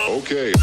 Okay.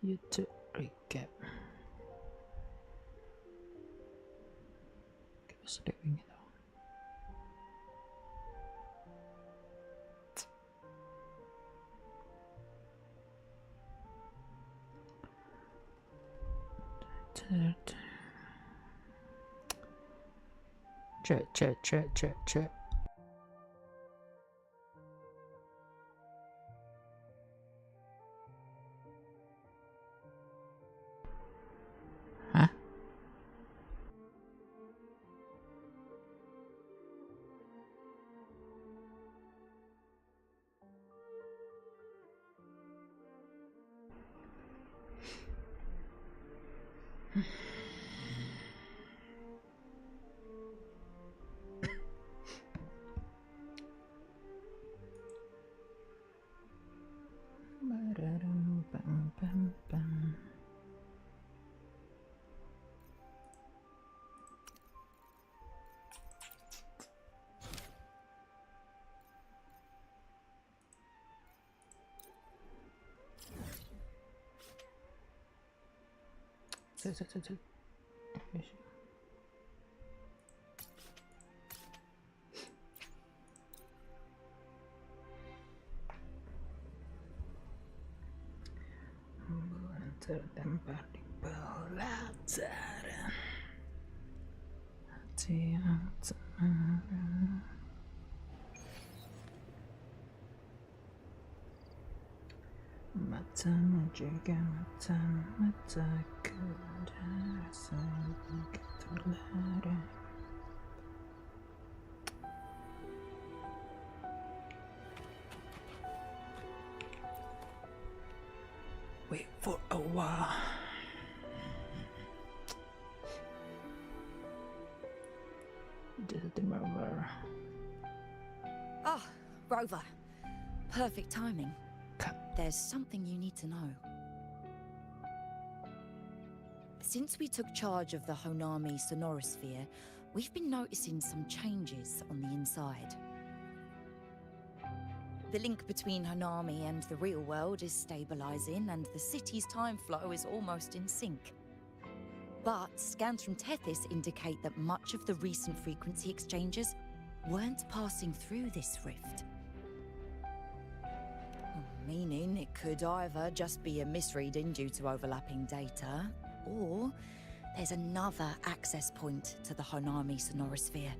YouTube recap. Kita sedang gitu. Cek. Hah? Set. Terdampar di pelataran hati yang tenang. Matamu juga mataku dan rasanya terlarang. Wait for a while. Just remember. Ah, Rover. Perfect timing. There's something you need to know. Since we took charge of the Honami sonorosphere, we've been noticing some changes on the inside. The link between Honami and the real world is stabilizing, and the city's time flow is almost in sync. But scans from Tethys indicate that much of the recent frequency exchanges weren't passing through this rift. Meaning it could either just be a misreading due to overlapping data, or there's another access point to the Honami sonorosphere.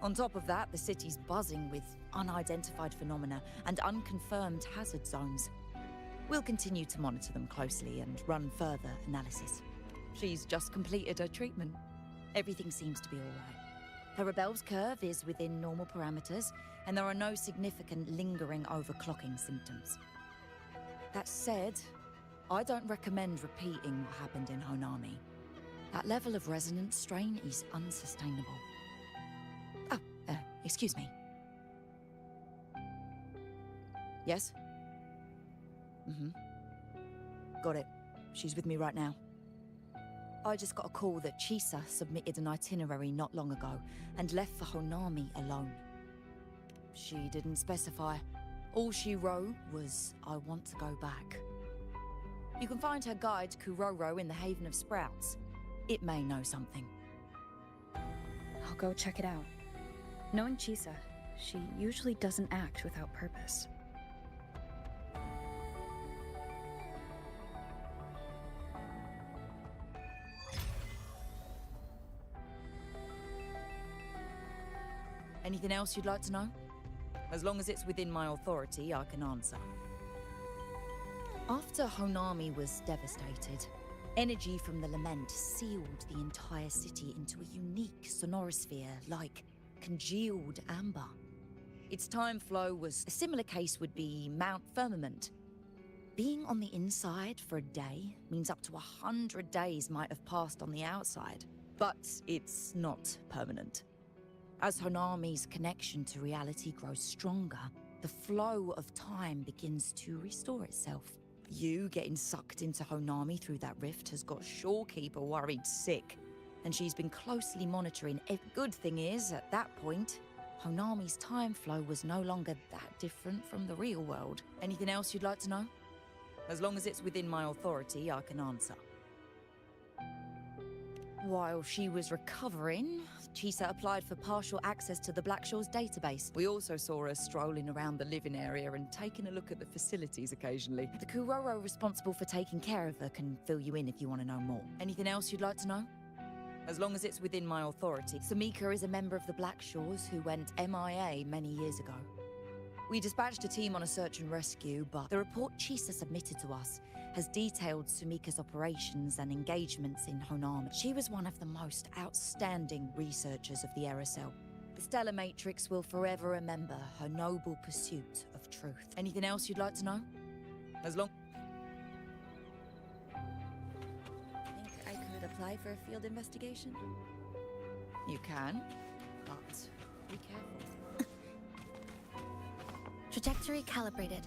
On top of that, the city's buzzing with unidentified phenomena and unconfirmed hazard zones. We'll continue to monitor them closely and run further analysis. She's just completed her treatment. Everything seems to be all right. Her rebel's curve is within normal parameters, and there are no significant lingering overclocking symptoms. That said, I don't recommend repeating what happened in Honami. That level of resonance strain is unsustainable. Oh, excuse me. Yes? Got it. She's with me right now. I just got a call that Chisa submitted an itinerary not long ago and left for Honami alone. She didn't specify. All she wrote was, "I want to go back." You can find her guide, Kuroro, in the Haven of Sprouts. It may know something. I'll go check it out. Knowing Chisa, she usually doesn't act without purpose. Anything else you'd like to know? As long as it's within my authority, I can answer. After Honami was devastated, energy from the lament sealed the entire city into a unique sonorosphere like congealed amber. Its time flow was a similar case would be Mount Firmament. Being on the inside for a day means up to 100 days might have passed on the outside, but it's not permanent. As Honami's connection to reality grows stronger, the flow of time begins to restore itself. You getting sucked into Honami through that rift has got Shorekeeper worried sick, and she's been closely monitoring. A good thing is, at that point, Honami's time flow was no longer that different from the real world. Anything else you'd like to know? As long as it's within my authority, I can answer. While she was recovering, Chisa applied for partial access to the Black Shores database. We also saw her strolling around the living area and taking a look at the facilities occasionally. The Kuroro responsible for taking care of her can fill you in if you want to know more. Anything else you'd like to know? As long as it's within my authority. Samika is a member of the Black Shores who went MIA many years ago. We dispatched a team on a search and rescue, but the report Chisa submitted to us has detailed Sumika's operations and engagements in Honami. She was one of the most outstanding researchers of the Aerosol. The Stellar Matrix will forever remember her noble pursuit of truth. Anything else you'd like to know? As long... Think I could apply for a field investigation? You can, but be careful. Trajectory calibrated.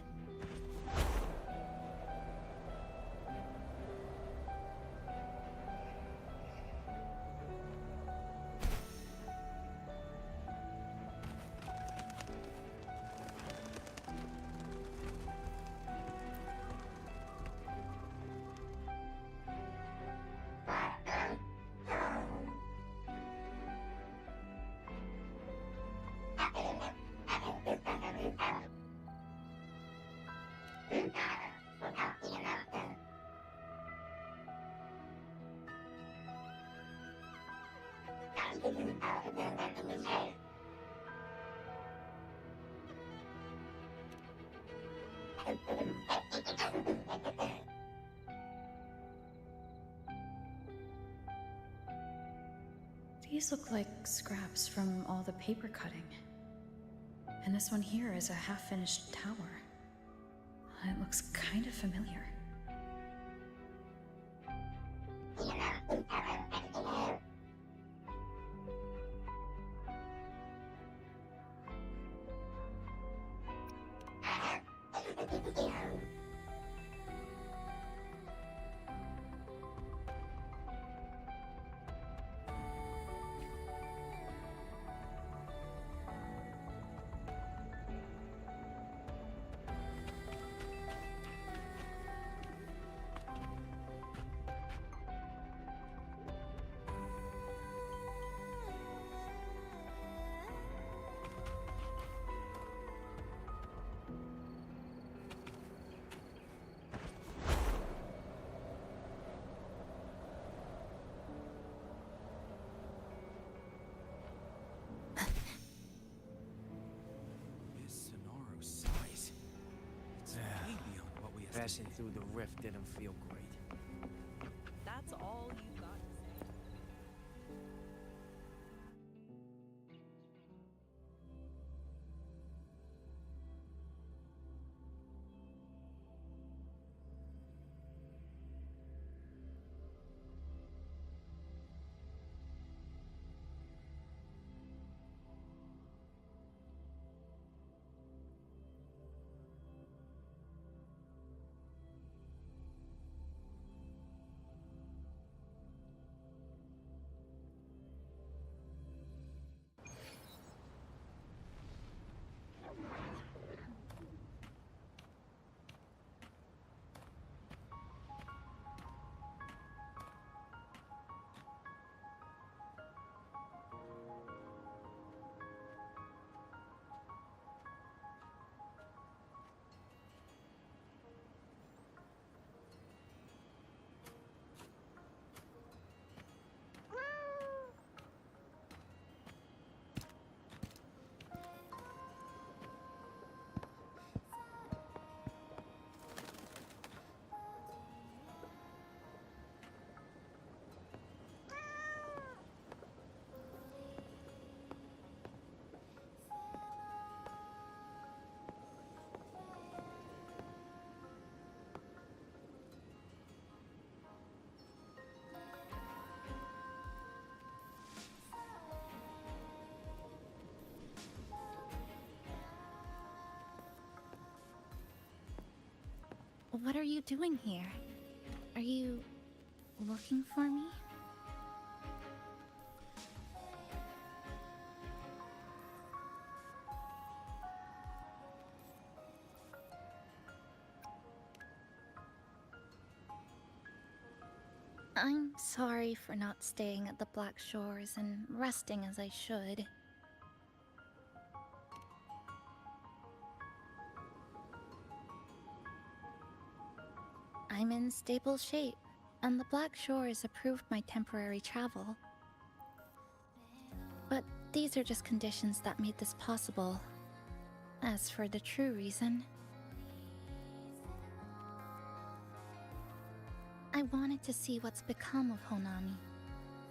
These look like scraps from all the paper cutting. And this one here is a half-finished tower. It looks kind of familiar. Passing through the rift didn't feel great. That's all you got to say. What are you doing here? Are you looking for me? I'm sorry for not staying at the Black Shores and resting as I should. I'm in stable shape, and the Black Shores approved my temporary travel. But these are just conditions that made this possible. As for the true reason, I wanted to see what's become of Honami.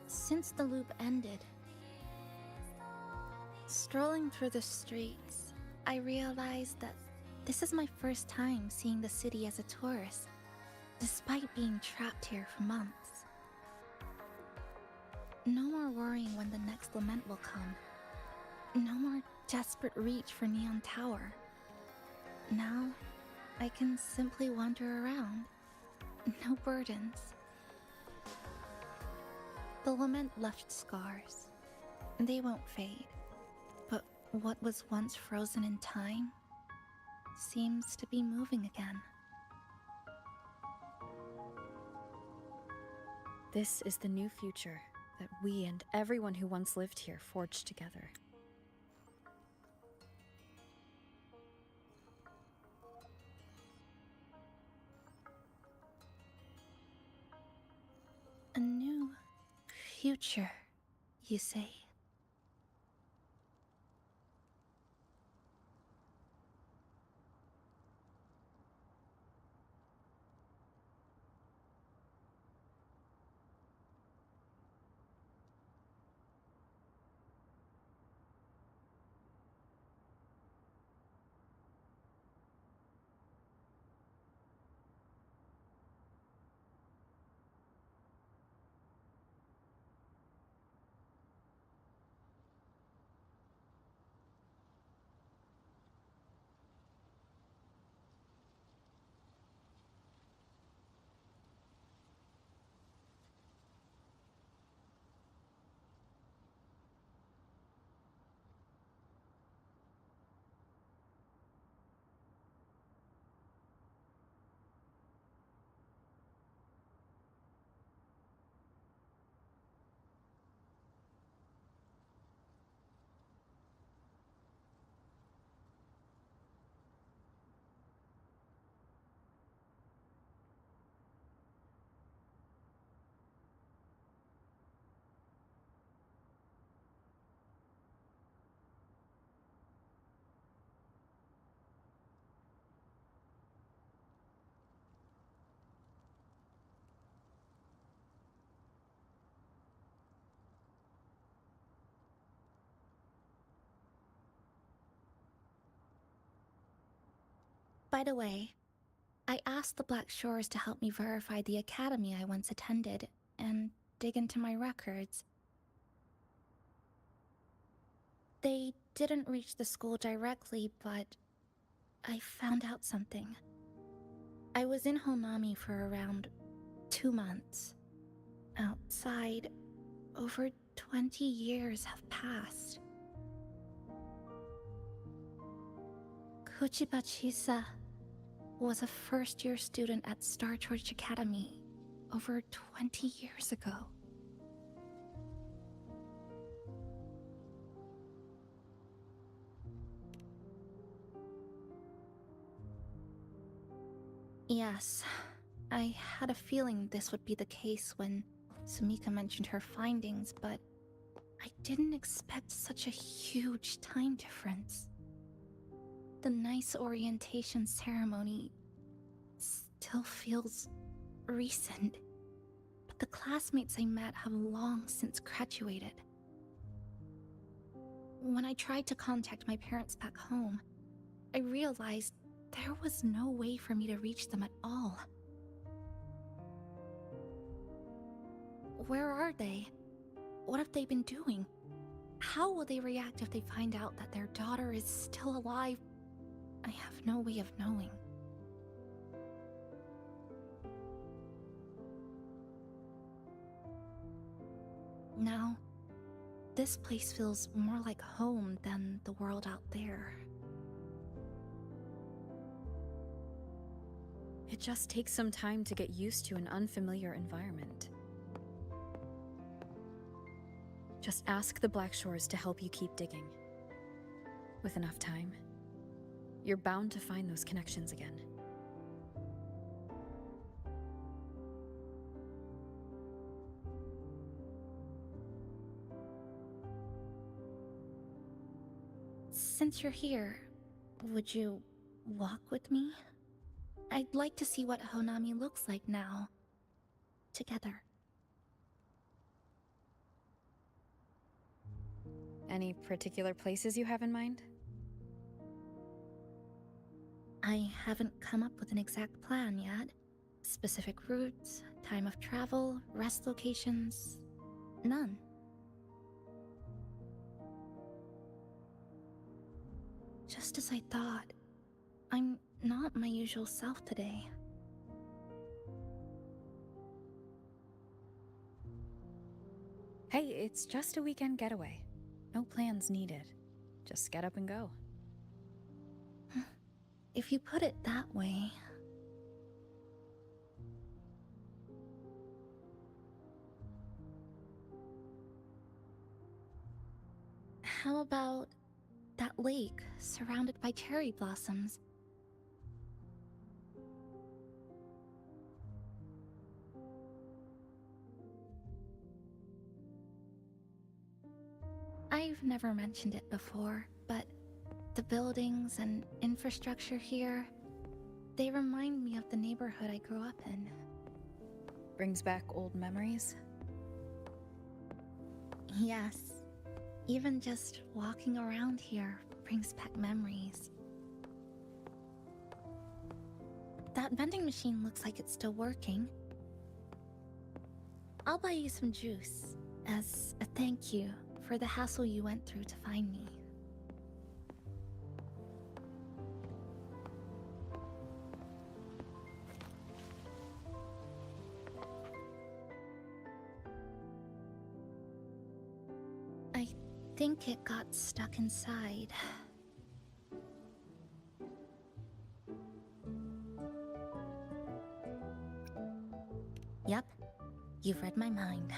Since the loop ended, strolling through the streets, I realized that this is my first time seeing the city as a tourist, despite being trapped here for months. No more worrying when the next lament will come. No more desperate reach for Neon Tower. Now, I can simply wander around. No burdens. The lament left scars. They won't fade. But what was once frozen in time seems to be moving again. This is the new future that we and everyone who once lived here forged together. A new future, you say? By the way, I asked the Black Shores to help me verify the academy I once attended and dig into my records. They didn't reach the school directly, but I found out something. I was in Honami for around 2 months. Outside, over 20 years have passed. Kuchiba Chisa was a first-year student at Star Church Academy over 20 years ago. Yes, I had a feeling this would be the case when Sumika mentioned her findings, but I didn't expect such a huge time difference. The nice orientation ceremony still feels recent, but the classmates I met have long since graduated. When I tried to contact my parents back home, I realized there was no way for me to reach them at all. Where are they? What have they been doing? How will they react if they find out that their daughter is still alive? I have no way of knowing. Now, this place feels more like home than the world out there. It just takes some time to get used to an unfamiliar environment. Just ask the Black Shores to help you keep digging. With enough time, you're bound to find those connections again. Since you're here, would you walk with me? I'd like to see what Honami looks like now. Together. Any particular places you have in mind? I haven't come up with an exact plan yet. Specific routes, time of travel, rest locations, none. Just as I thought, I'm not my usual self today. Hey, it's just a weekend getaway. No plans needed. Just get up and go. If you put it that way... How about that lake surrounded by cherry blossoms? I've never mentioned it before, but the buildings and infrastructure here, they remind me of the neighborhood I grew up in. Brings back old memories? Yes. Even just walking around here brings back memories. That vending machine looks like it's still working. I'll buy you some juice as a thank you for the hassle you went through to find me. I think it got stuck inside. Yep, you've read my mind.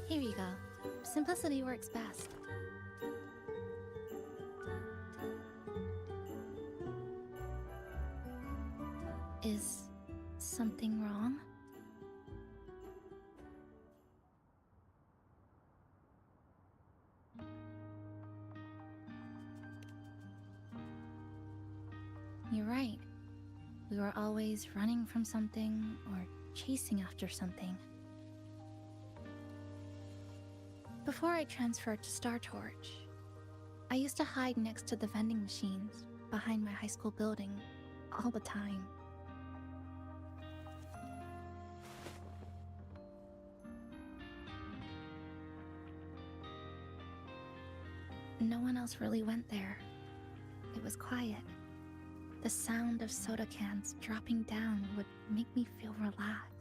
Here you go. Simplicity works best. Is something wrong? You're right. We were always running from something or chasing after something. Before I transferred to Star Torch, I used to hide next to the vending machines behind my high school building all the time. No one else really went there. It was quiet. The sound of soda cans dropping down would make me feel relaxed.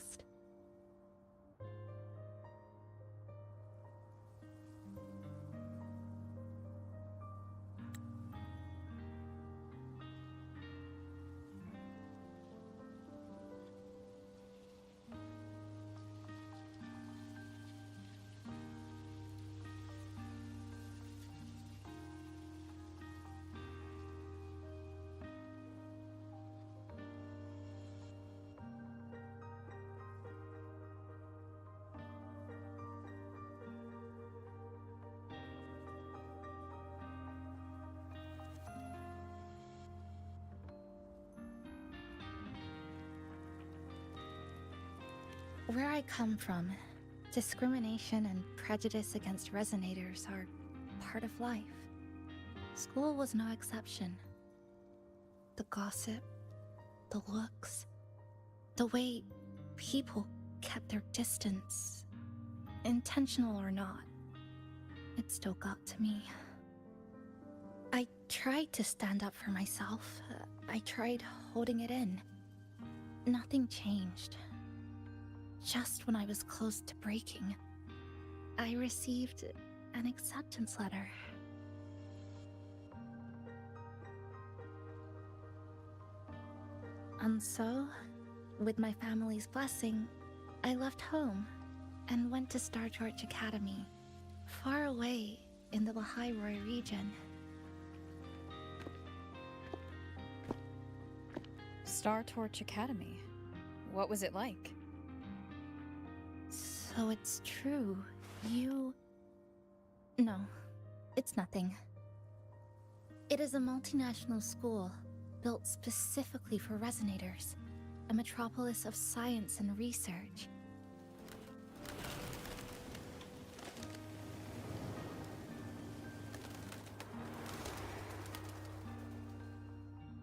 Where I come from, discrimination and prejudice against resonators are part of life. School was no exception. The gossip, the looks, the way people kept their distance, intentional or not, it still got to me. I tried to stand up for myself. I tried holding it in. Nothing changed. Just when I was close to breaking, I received an acceptance letter. And so, with my family's blessing, I left home and went to Star Torch Academy, far away in the Lahairoi region. Star Torch Academy. What was it like? So it's true, you... No, it's nothing. It is a multinational school built specifically for resonators, a metropolis of science and research.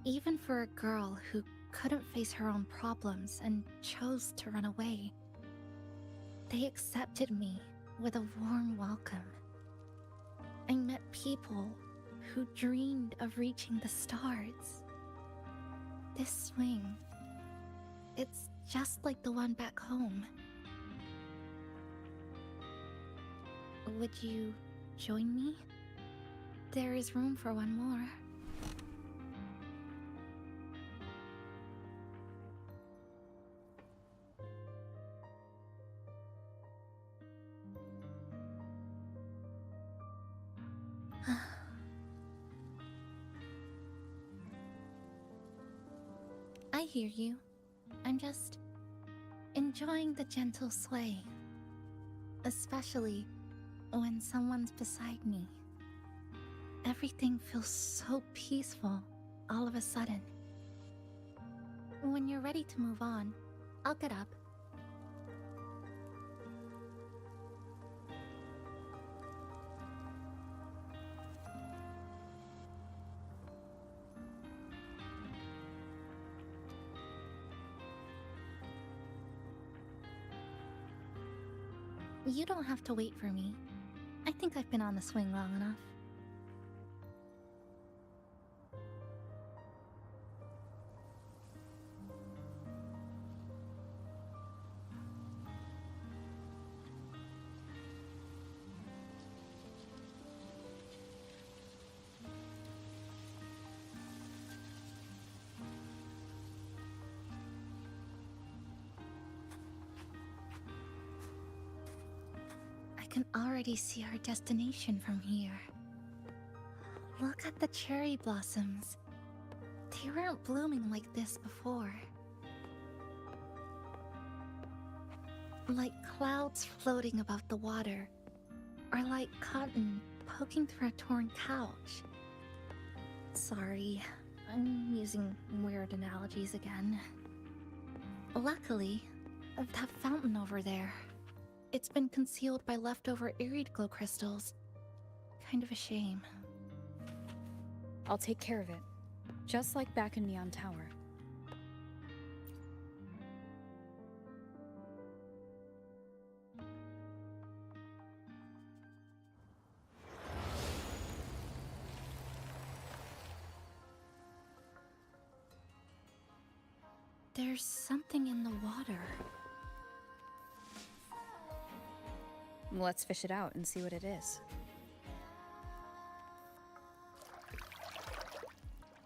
Even for a girl who couldn't face her own problems and chose to run away, they accepted me with a warm welcome. I met people who dreamed of reaching the stars. This swing, it's just like the one back home. Would you join me? There is room for one more. I hear you. I'm just enjoying the gentle sway. Especially when someone's beside me. Everything feels so peaceful all of a sudden. When you're ready to move on, I'll get up. You don't have to wait for me. I think I've been on the swing long enough. I can already see our destination from here. Look at the cherry blossoms. They weren't blooming like this before. Like clouds floating above the water, or like cotton poking through a torn couch. Sorry, I'm using weird analogies again. Luckily, that fountain over there, it's been concealed by leftover irid glow crystals. Kind of a shame. I'll take care of it. Just like back in Neon Tower. There's something in the water. Let's fish it out and see what it is.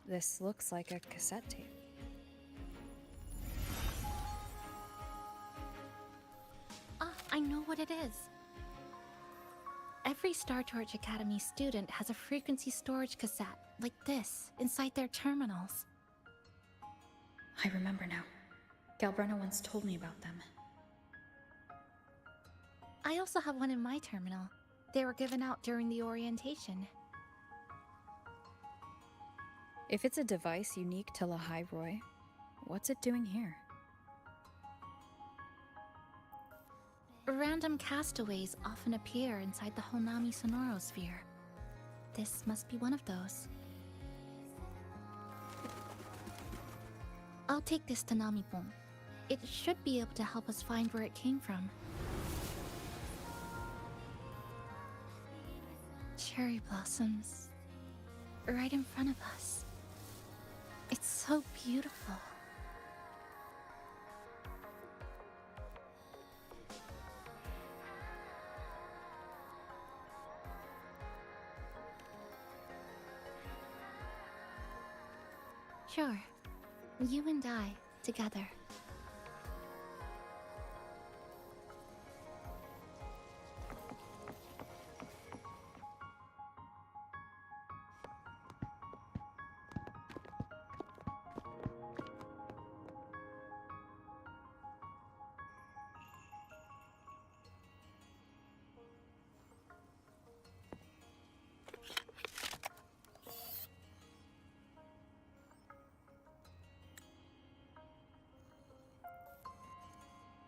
This looks like a cassette tape. Ah, I know what it is. Every Star Torch Academy student has a frequency storage cassette, like this, inside their terminals. I remember now. Galbrena once told me about them. I also have one in my terminal. They were given out during the orientation. If it's a device unique to Lahairoi, what's it doing here? Random castaways often appear inside the Honami sonorosphere. This must be one of those. I'll take this to Namipon. It should be able to help us find where it came from. Cherry blossoms. Right in front of us. It's so beautiful. Sure. You and I, together.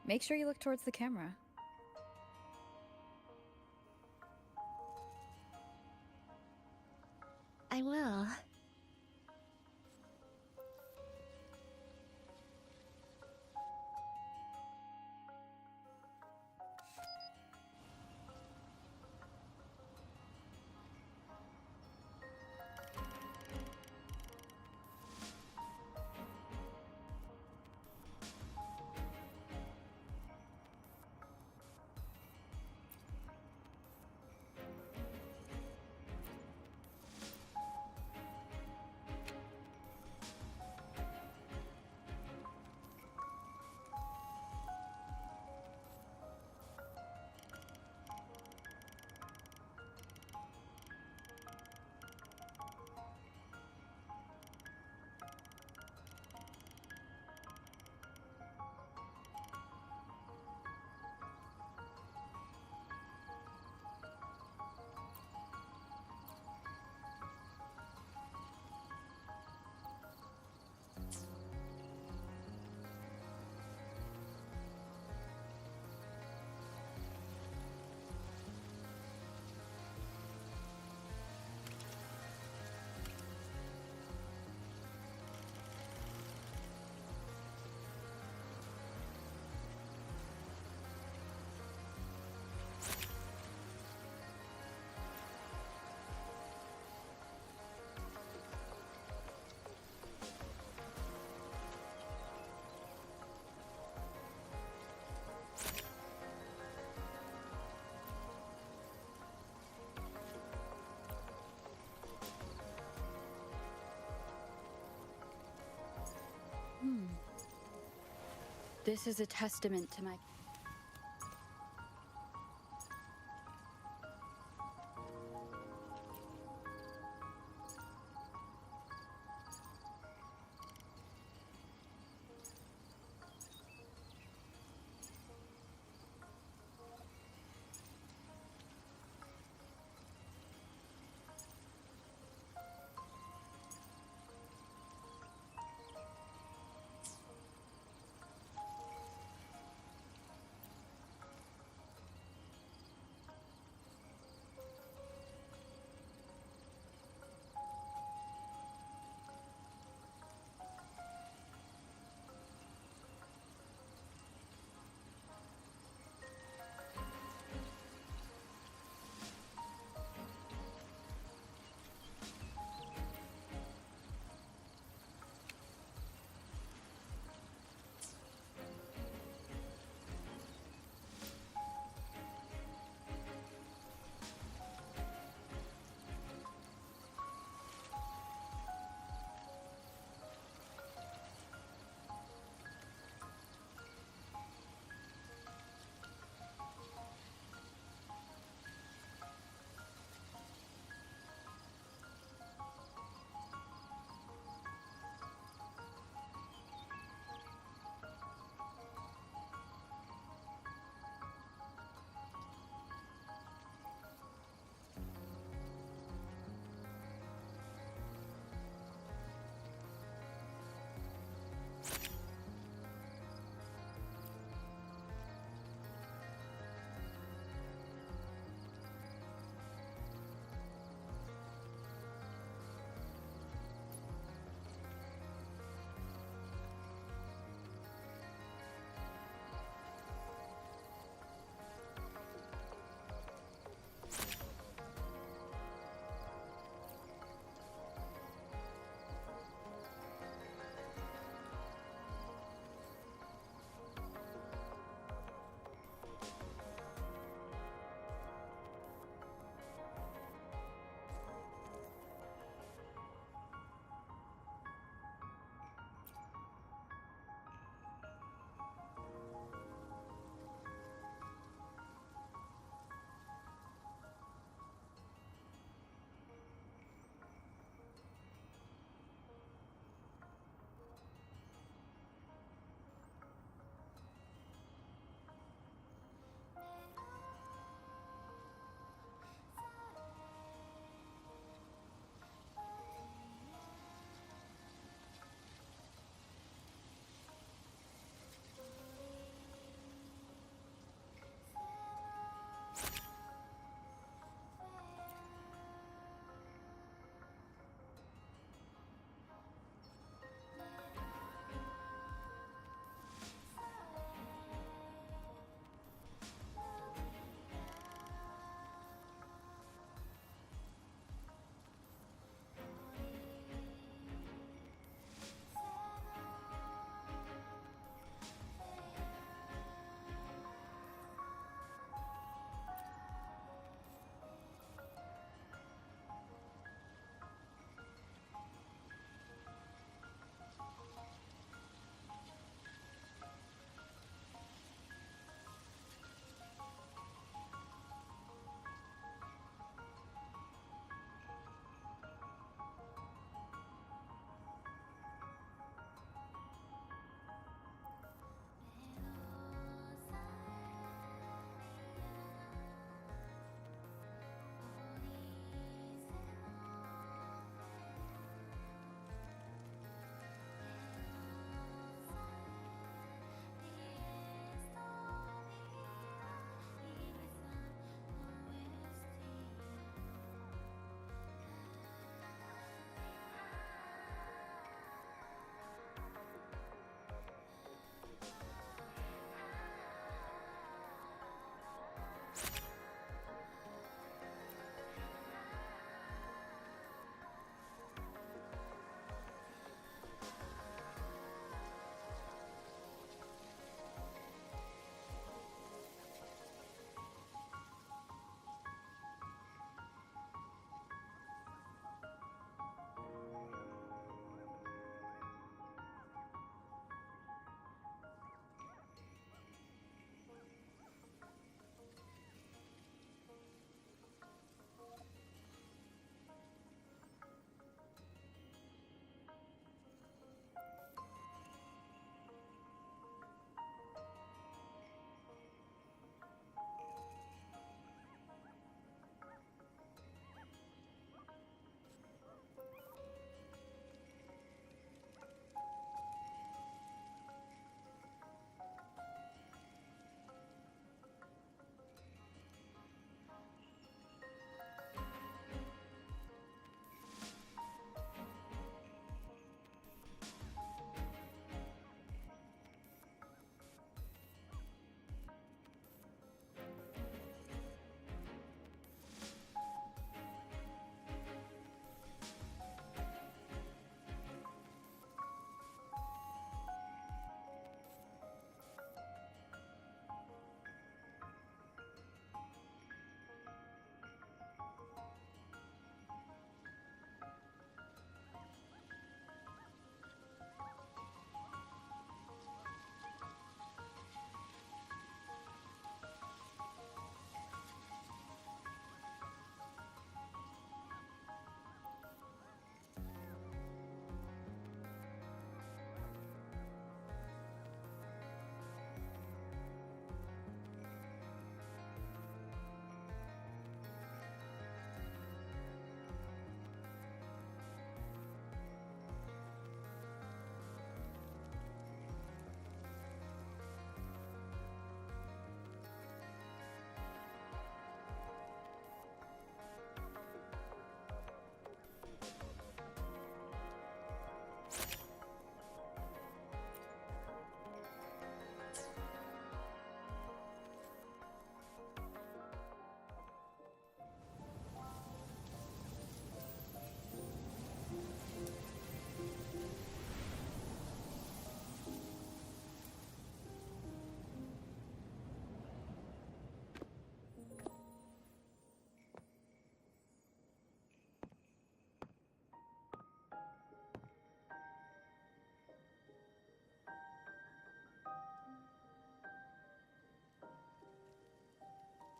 Make sure you look towards the camera. I will. This is a testament to my...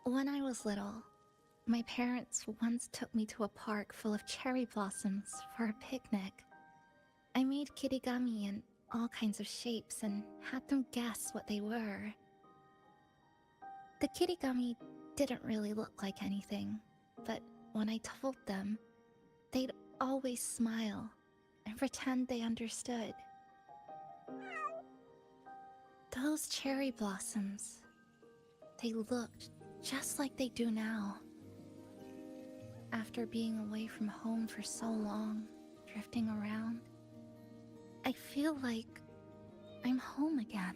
When I was little, my parents once took me to a park full of cherry blossoms for a picnic. I made kirigami in all kinds of shapes and had them guess what they were. The kirigami didn't really look like anything, but when I told them, they'd always smile and pretend they understood. Those cherry blossoms, they looked just like they do now. After being away from home for so long, drifting around, I feel like I'm home again.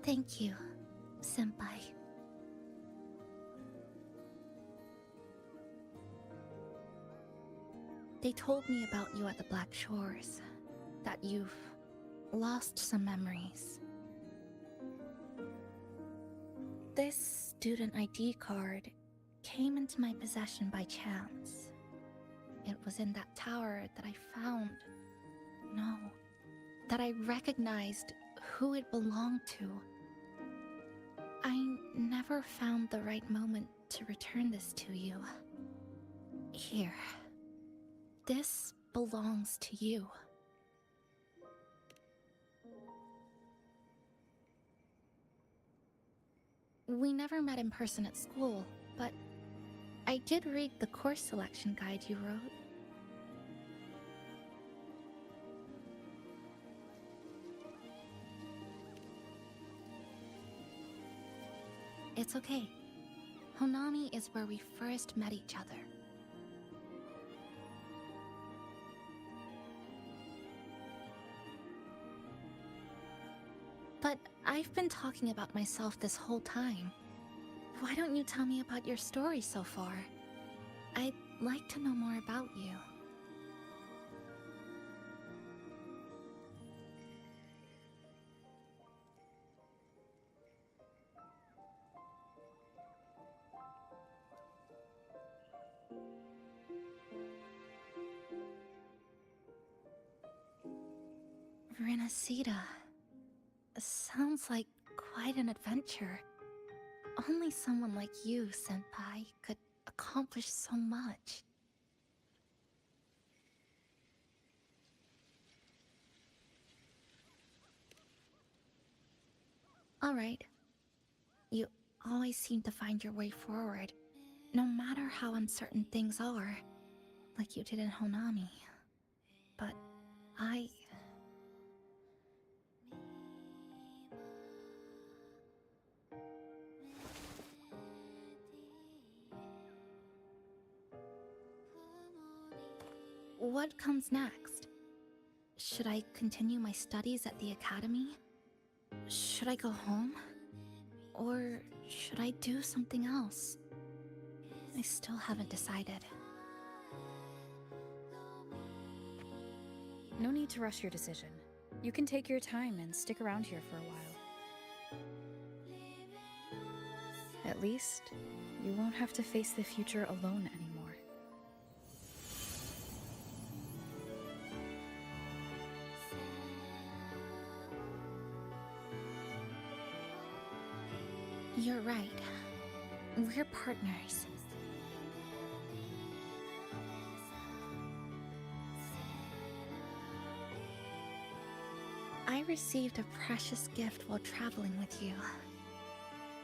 Thank you, Senpai. They told me about you at the Black Shores, that you've lost some memories. This student ID card came into my possession by chance. It was in that tower that I found. No, that I recognized who it belonged to. I never found the right moment to return this to you. Here. This belongs to you. We never met in person at school, but I did read the course selection guide you wrote. It's okay. Honami is where we first met each other. But I've been talking about myself this whole time. Why don't you tell me about your story so far? I'd like to know more about you. Renacida. Sounds like quite an adventure. Only someone like you, Senpai, could accomplish so much. Alright. You always seem to find your way forward, no matter how uncertain things are, like you did in Honami. But I... What comes next? Should I continue my studies at the academy? Should I go home? Or should I do something else? I still haven't decided. No need to rush your decision. You can take your time and stick around here for a while. At least, you won't have to face the future alone anymore. You're right. We're partners. I received a precious gift while traveling with you.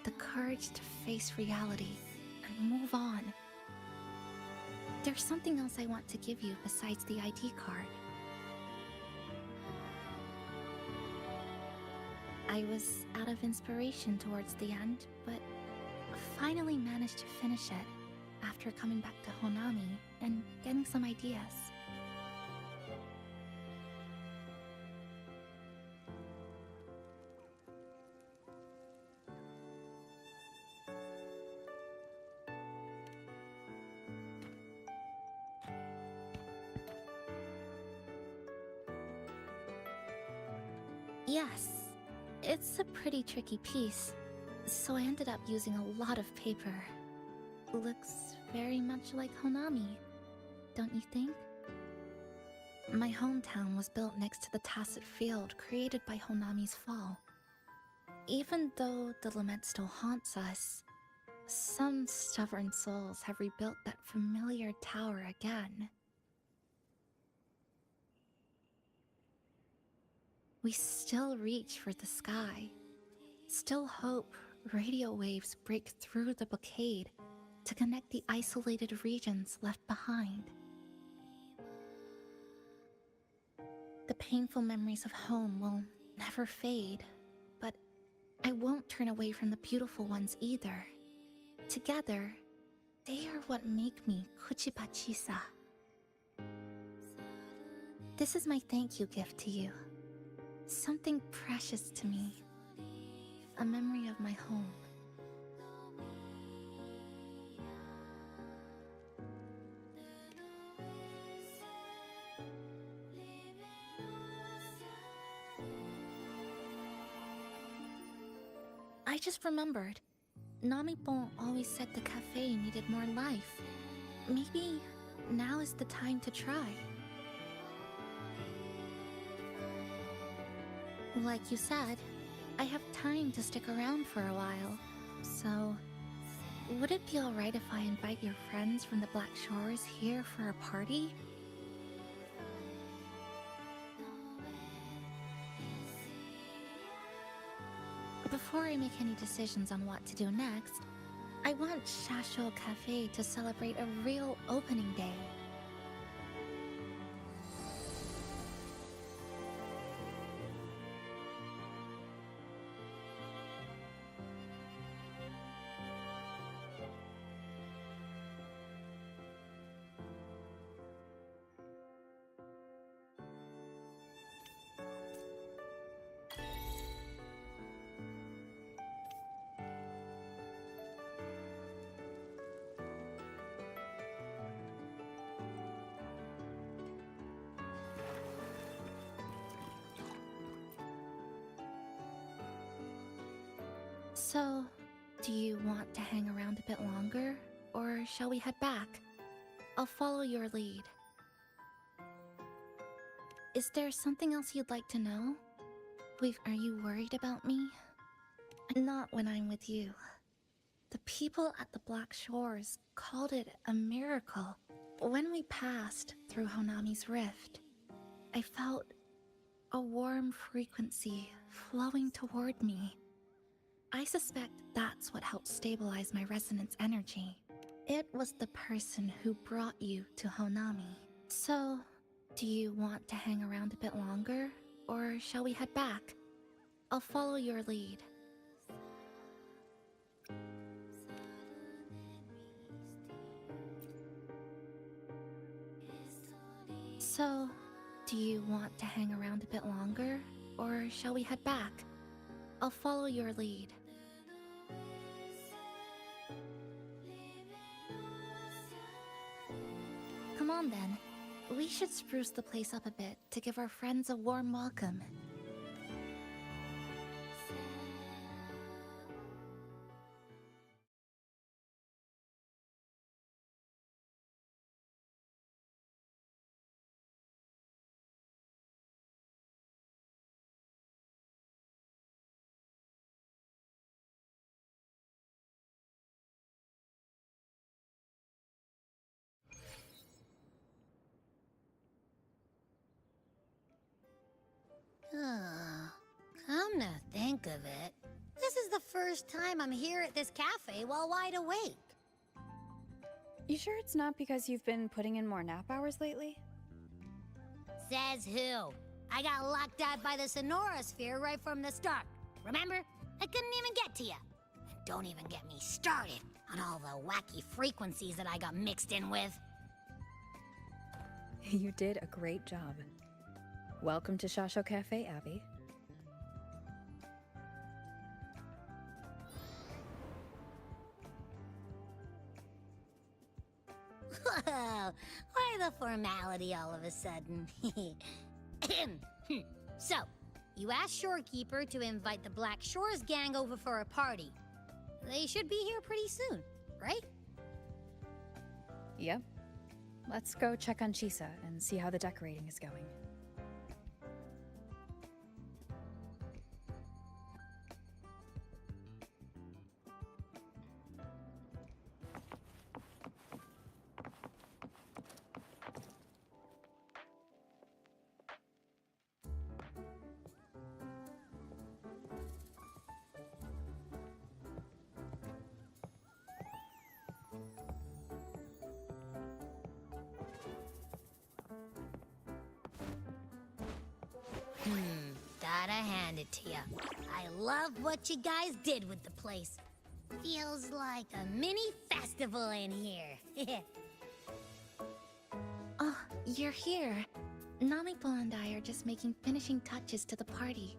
The courage to face reality and move on. There's something else I want to give you besides the ID card. I was out of inspiration towards the end, but finally managed to finish it after coming back to Honami and getting some ideas. Yes, it's a pretty tricky piece, so I ended up using a lot of paper. Looks very much like Honami, don't you think? My hometown was built next to the tacit field created by Honami's fall. Even though the lament still haunts us, some stubborn souls have rebuilt that familiar tower again. We still reach for the sky, still hope radio waves break through the blockade to connect the isolated regions left behind. The painful memories of home will never fade, but I won't turn away from the beautiful ones either. Together, they are what make me Kuchibachisa. This is my thank you gift to you. Something precious to me. A memory of my home. I just remembered. Namipon always said the cafe needed more life. Maybe now is the time to try. Like you said, I have time to stick around for a while. So, would it be alright if I invite your friends from the Black Shores here for a party? Before I make any decisions on what to do next, I want Shasho Cafe to celebrate a real opening day. So, do you want to hang around a bit longer, or shall we head back? I'll follow your lead. Is there something else you'd like to know? Are you worried about me? Not when I'm with you. The people at the Black Shores called it a miracle. When we passed through Honami's rift, I felt a warm frequency flowing toward me. I suspect that's what helped stabilize my resonance energy. It was the person who brought you to Honami. So, do you want to hang around a bit longer, or shall we head back? I'll follow your lead. So, do you want to hang around a bit longer, or shall we head back? I'll follow your lead. Come on then. We should spruce the place up a bit to give our friends a warm welcome. Come to think of it, this is the first time I'm here at this cafe while wide awake. You sure it's not because you've been putting in more nap hours lately? Says who? I got locked out by the Sonora Sphere right from the start. Remember? I couldn't even get to you. And don't even get me started on all the wacky frequencies that I got mixed in with. You did a great job. Welcome to Shasho Cafe, Abby. Whoa, why the formality all of a sudden? So, you asked Shorekeeper to invite the Black Shores gang over for a party. They should be here pretty soon, right? Yep. let's go check on Chisa and see how the decorating is going. Gotta hand it to ya. I love what you guys did with the place. Feels like a mini festival in here. Oh, you're here. Namiko and I are just making finishing touches to the party.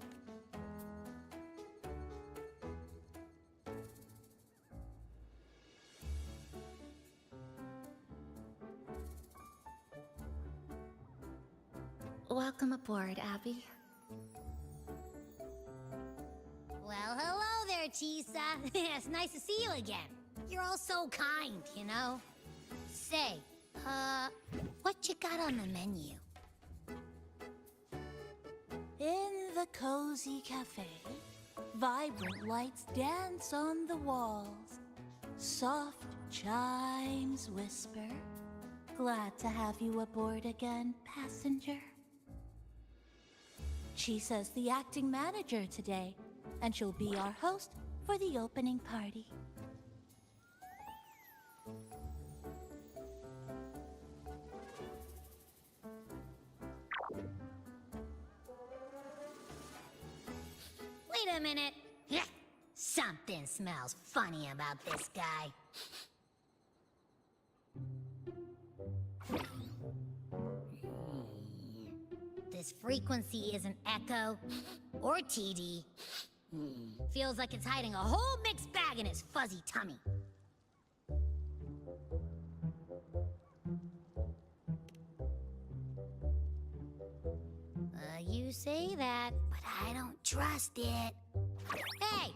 Welcome aboard, Abby. Well, hello there, Chisa. It's nice to see you again. You're all so kind, you know? Say, what you got on the menu? In the cozy cafe, vibrant lights dance on the walls. Soft chimes whisper. Glad to have you aboard again, passenger. Chisa's the acting manager today, and she'll be our host for the opening party. Wait a minute. Something smells funny about this guy. This frequency isn't echo or TD. Feels like it's hiding a whole mixed bag in his fuzzy tummy. You say that, but I don't trust it. Hey!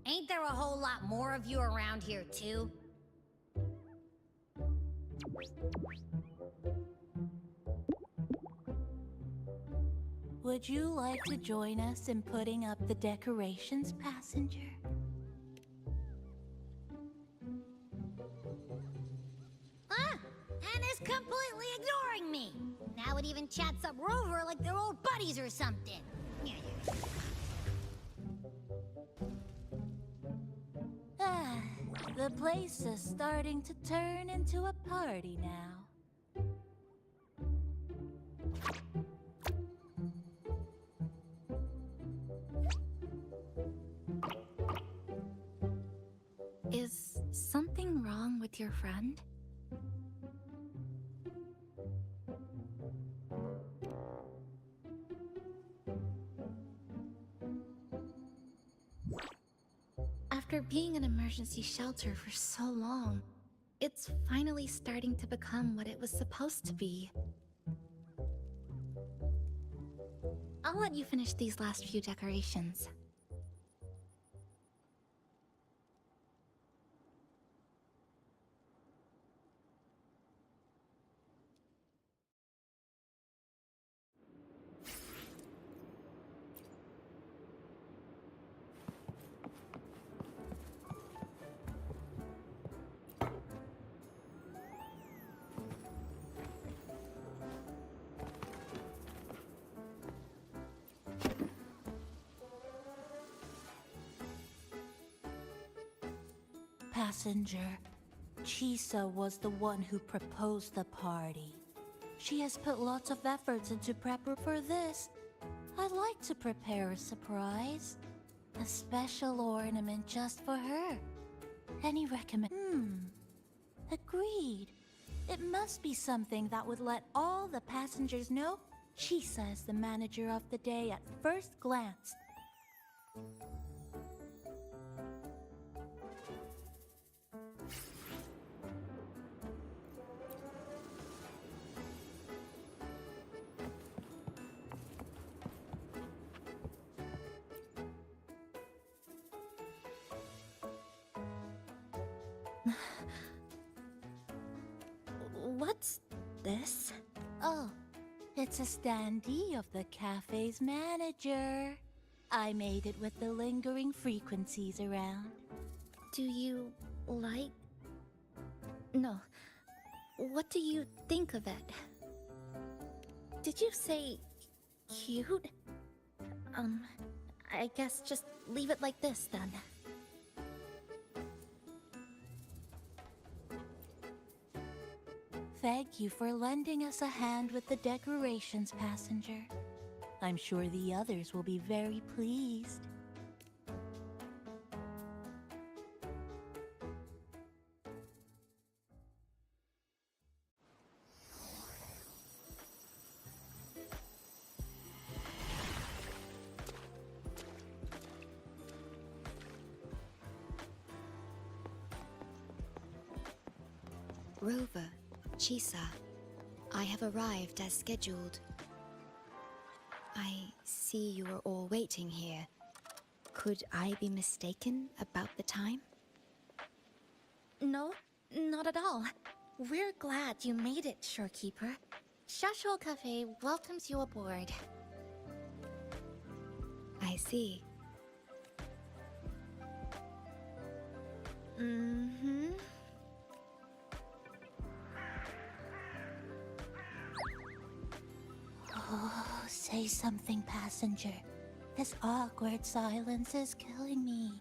Ain't there a whole lot more of you around here, too? Would you like to join us in putting up the decorations, passenger? Huh? And is completely ignoring me. Now it even chats up Rover like they're old buddies or something. Ah, the place is starting to turn into a party now. Is something wrong with your friend? After being an emergency shelter for so long, it's finally starting to become what it was supposed to be. I'll let you finish these last few decorations. Passenger, Chisa was the one who proposed the party. She has put lots of efforts into prep for this. I'd like to prepare a surprise. A special ornament just for her. Any recommend? Agreed. It must be something that would let all the passengers know Chisa is the manager of the day at first glance. What's this? Oh, it's a standee of the cafe's manager. I made it with the lingering frequencies around. Do you like... No. What do you think of it? Did you say cute? I guess just leave it like this then. Thank you for lending us a hand with the decorations, passenger. I'm sure the others will be very pleased. Rover, Chisa, I have arrived as scheduled. I see you are all waiting here. Could I be mistaken about the time? No, not at all. We're glad you made it, Shorekeeper. Shashol Cafe welcomes you aboard. I see. Mm-hmm. Oh, say something, passenger. This awkward silence is killing me.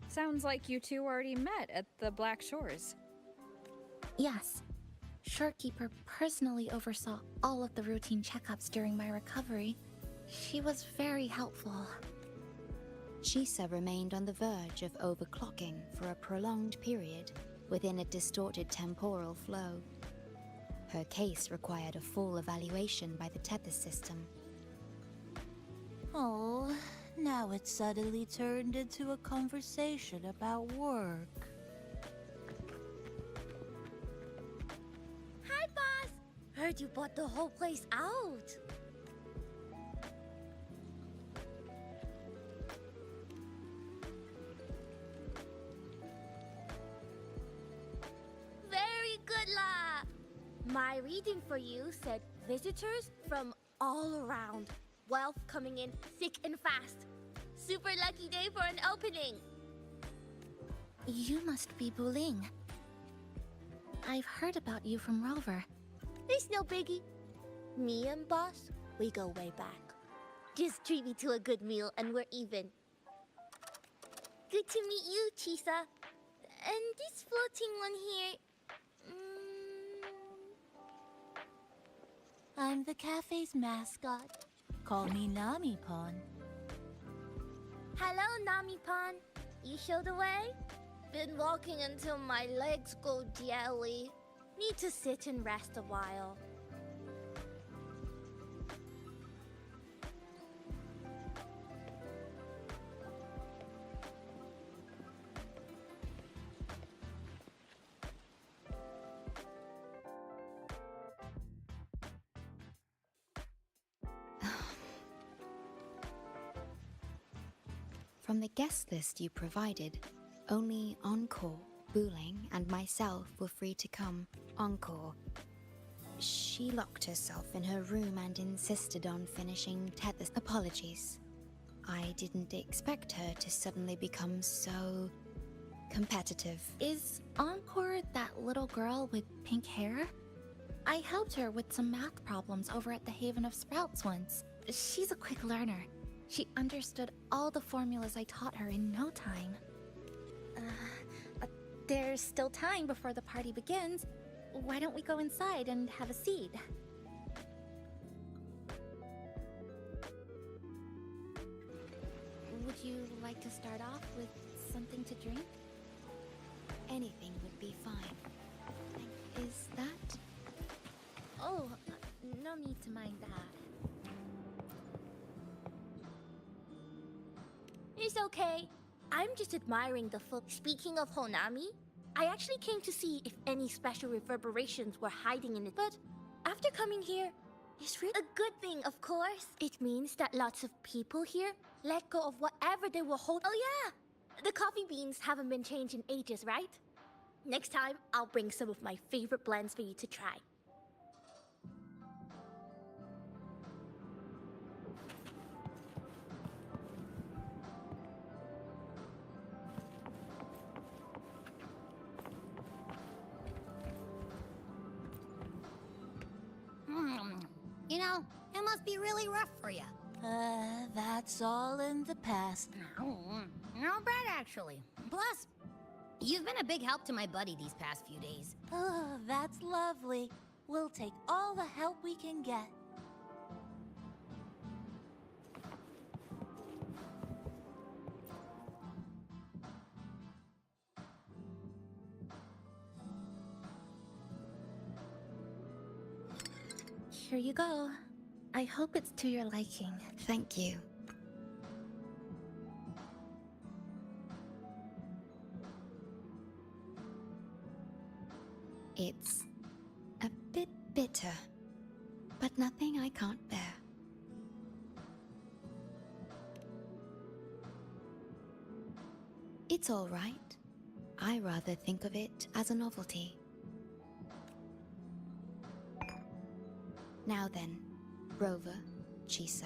Sounds like you two already met at the Black Shores. Yes. Shorekeeper personally oversaw all of the routine checkups during my recovery. She was very helpful. Chisa remained on the verge of overclocking for a prolonged period within a distorted temporal flow. Her case required a full evaluation by the Tethys system. Oh, now it's suddenly turned into a conversation about work. Hi, boss! Heard you bought the whole place out. Very good, La! My reading for you said visitors from all around. Wealth coming in thick and fast. Super lucky day for an opening. You must be Buling. I've heard about you from Rover. It's no biggie. Me and boss, we go way back. Just treat me to a good meal and we're even. Good to meet you, Chisa. And this floating one here... I'm the cafe's mascot. Call me Nami-pon. Hello, Nami-pon. You show the way? Been walking until my legs go jelly. Need to sit and rest a while. From the guest list you provided, only Encore, Booling, and myself were free to come. Encore. She locked herself in her room and insisted on finishing Tethys. Apologies. I didn't expect her to suddenly become so competitive. Is Encore that little girl with pink hair? I helped her with some math problems over at the Haven of Sprouts once. She's a quick learner. She understood all the formulas I taught her in no time. There's still time before the party begins. Why don't we go inside and have a seat? Would you like to start off with something to drink? Anything would be fine. Is that? Oh, no need to mind that. It's okay. I'm just admiring the full. Speaking of Honami, I actually came to see if any special reverberations were hiding in it. But after coming here, It's really a good thing, of course. It means that lots of people here let go of whatever they were holding. Oh yeah! The coffee beans haven't been changed in ages, right? Next time, I'll bring some of my favorite blends for you to try. You know, it must be really rough for you. That's all in the past. Not bad, actually. Plus, you've been a big help to my buddy these past few days. Oh, that's lovely. We'll take all the help we can get. Here you go. I hope it's to your liking. Thank you. It's a bit bitter, but nothing I can't bear. It's all right. I rather think of it as a novelty. Now then, Rover, Chisa.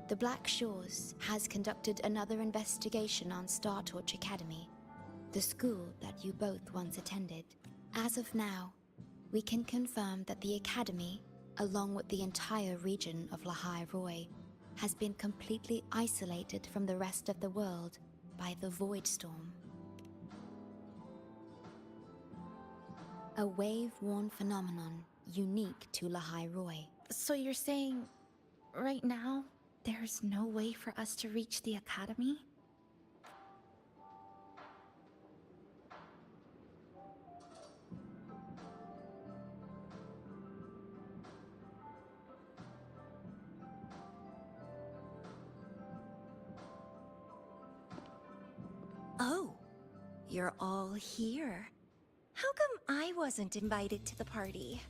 The Black Shores has conducted another investigation on Star Torch Academy, the school that you both once attended. As of now, we can confirm that the Academy, along with the entire region of Lahai Roi, has been completely isolated from the rest of the world by the Void Storm. A wave-worn phenomenon unique to Lahai Roi. So you're saying, right now, there's no way for us to reach the Academy? Oh, you're all here. How come I wasn't invited to the party?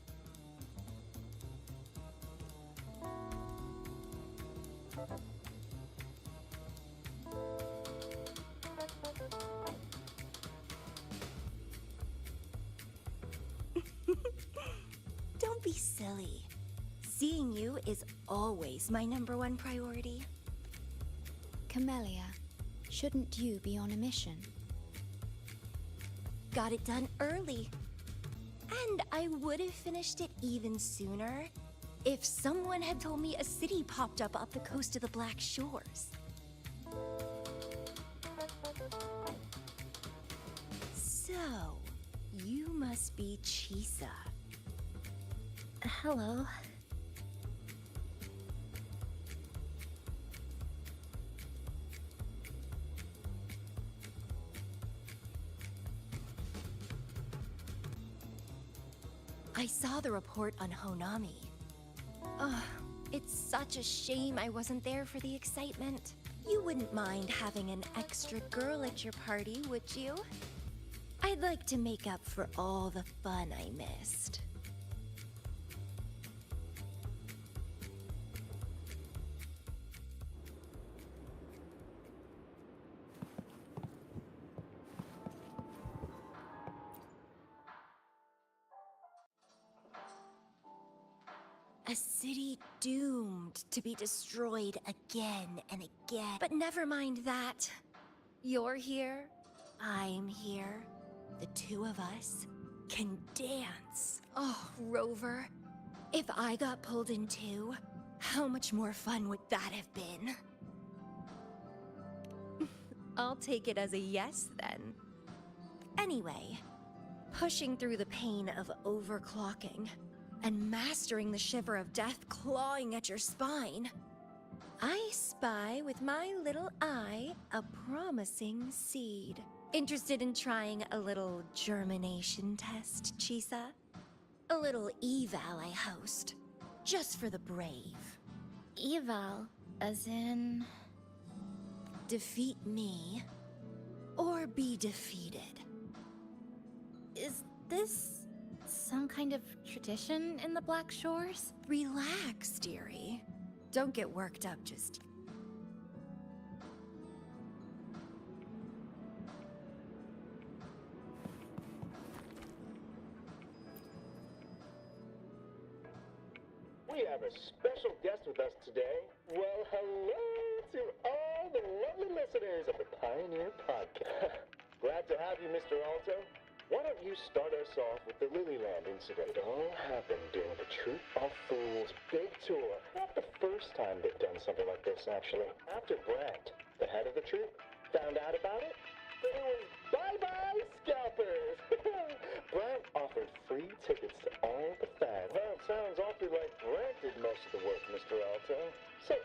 Don't be silly. Seeing you is always my #1 priority. Camellia, shouldn't you be on a mission? Got it done early. And I would have finished it even sooner if someone had told me a city popped up the coast of the Black Shores. So, you must be Chisa. Hello. I saw the report on Honami. Ugh, it's such a shame I wasn't there for the excitement. You wouldn't mind having an extra girl at your party, would you? I'd like to make up for all the fun I missed. A city doomed to be destroyed again and again. But never mind that. You're here, I'm here. The two of us can dance. Oh, Rover, if I got pulled in too, how much more fun would that have been? I'll take it as a yes then. Anyway, pushing through the pain of overclocking and mastering the shiver of death clawing at your spine, I spy with my little eye a promising seed. Interested in trying a little germination test, Chisa? A little eval I host, just for the brave. Eval, as in... Defeat me, or be defeated. Is this some kind of tradition in the Black Shores? Relax, dearie. Don't get worked up just. We have a special guest with us today. Well, hello to all the lovely listeners of the Pioneer Podcast. Glad to have you, Mr. Alto. Why don't you start us off with the Lilyland incident? It all happened during the Troop of Fools big tour. Not the first time they've done something like this, actually. After Brant, the head of the troop, found out about it, but it was bye-bye scalpers. Brant offered free tickets to all the fans. Well, it sounds awfully like Brant did most of the work, Mr. Alto. So...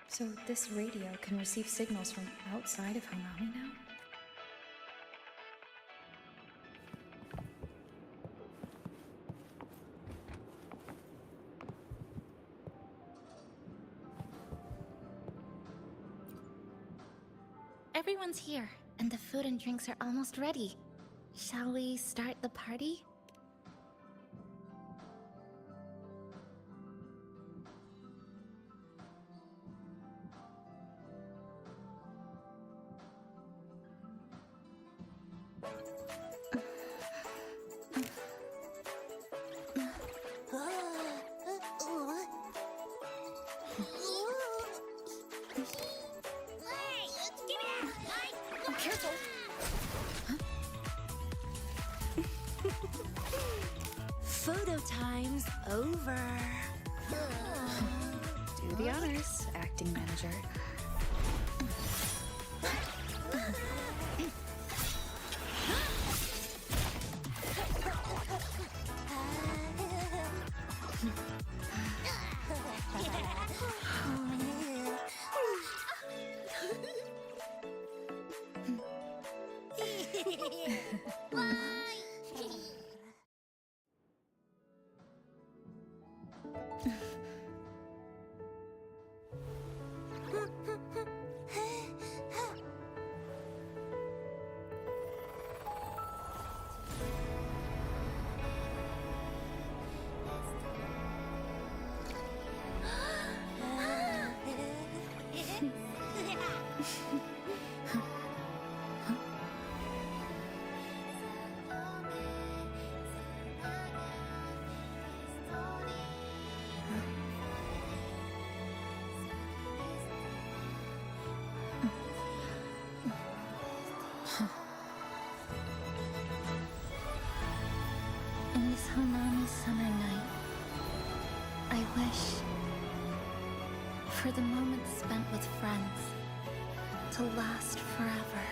So this radio can receive signals from outside of Hanami now? Everyone's here, and the food and drinks are almost ready. Shall we start the party? Photo time's over. Do the honors, acting manager. In this Hanami summer night, I wish for the moments spent with friends to last forever.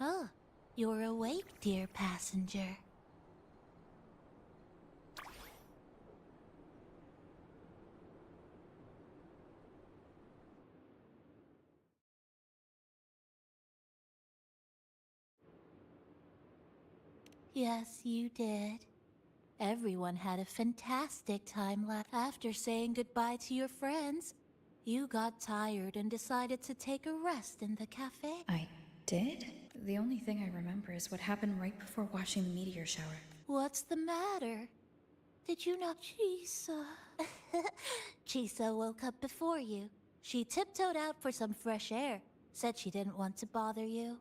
Oh, you're awake, dear passenger. Yes, you did. Everyone had a fantastic time after saying goodbye to your friends. You got tired and decided to take a rest in the cafe. I did? The only thing I remember is what happened right before watching the meteor shower. What's the matter? Did you not... Chisa... Chisa woke up before you. She tiptoed out for some fresh air. Said she didn't want to bother you.